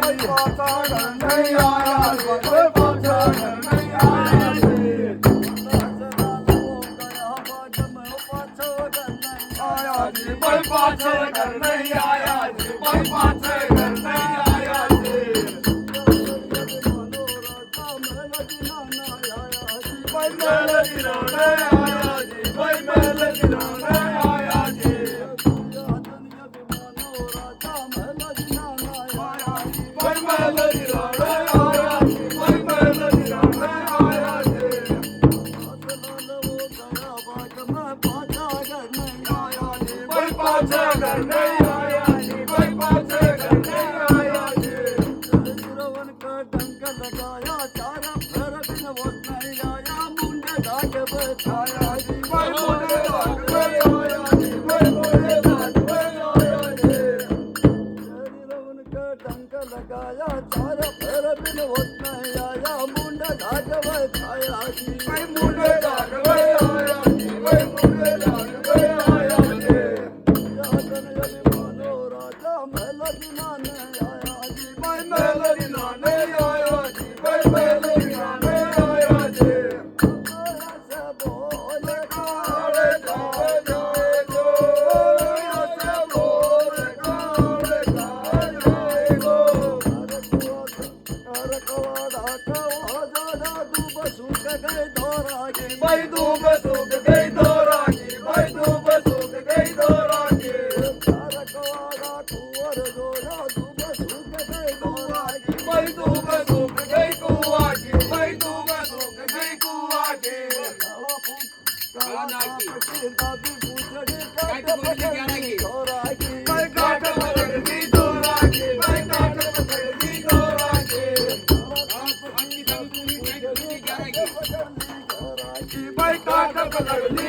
पाचा घर नहीं आया जी, कोई पाचा घर नहीं आया जी। आया जी, कोई पाछे घर नहीं आया जी, कोई पाछे घर नहीं आया जी। कोई मेल गिराने आया जी, कोई मेल गिराने आया जी। कोई मेल गिराने आया जी, कोई मेल गिराने आया जी। कोई पाछे घर नहीं आया जी, कोई पाछे घर नहीं आया जी। आया जी, कोई मुंडे धाग पे आया जी, कोई मुंडे धाग पे आया जी। लगाया चार फेर बिन होत नहीं आया मुंडा धाग खाया जी। कोई मुंडे धाग पे आया जी, कोई मुंडे धाग पे आया जी। राजा महल दिनाने आया जी। कोई मेल गिराने आया जी, कोई मेल गिराने आया जी। ऐसे बोले काले काले जाए गो, ऐसे बोले काले काले जाए गो। भाई धूप सूख गई धोरा की, भाई धूप सूख गई धोरा की। भाई धूप सूख गई कुआ की, भाई धूप सूख गई कुआ की। भाई काट पकड़ दी धोरा की, भाई काट पकड़ दी धोरा की। भाई काट पकड़ ली